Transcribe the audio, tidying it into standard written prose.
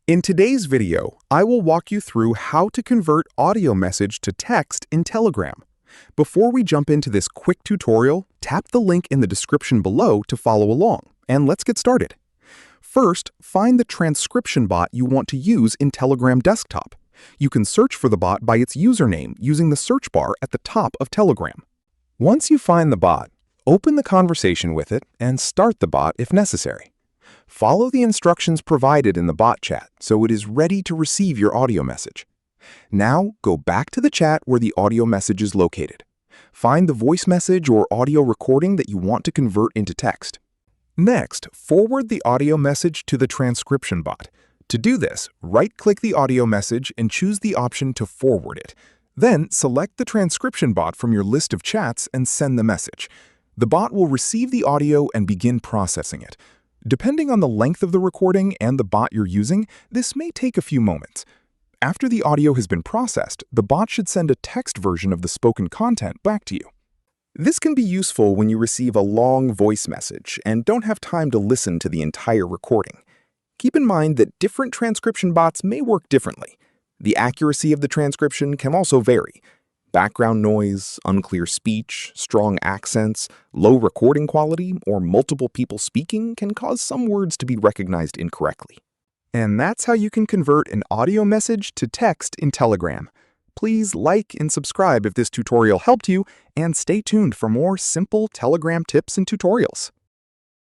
In today's video, I will walk you through how to convert audio message to text in Telegram. Before we jump into this quick tutorial, tap the link in the description below to follow along, and let's get started. First, find the transcription bot you want to use in Telegram Desktop. You can search for the bot by its username using the search bar at the top of Telegram. Once you find the bot, open the conversation with it and start the bot if necessary. Follow the instructions provided in the bot chat so it is ready to receive your audio message. Now, go back to the chat where the audio message is located. Find the voice message or audio recording that you want to convert into text. Next, forward the audio message to the transcription bot. To do this, right-click the audio message and choose the option to forward it. Then, select the transcription bot from your list of chats and send the message. The bot will receive the audio and begin processing it. Depending on the length of the recording and the bot you're using, this may take a few moments. After the audio has been processed, the bot should send a text version of the spoken content back to you. This can be useful when you receive a long voice message and don't have time to listen to the entire recording. Keep in mind that different transcription bots may work differently. The accuracy of the transcription can also vary. Background noise, unclear speech, strong accents, low recording quality, or multiple people speaking can cause some words to be recognized incorrectly. And that's how you can convert an audio message to text in Telegram. Please like and subscribe if this tutorial helped you, and stay tuned for more simple Telegram tips and tutorials.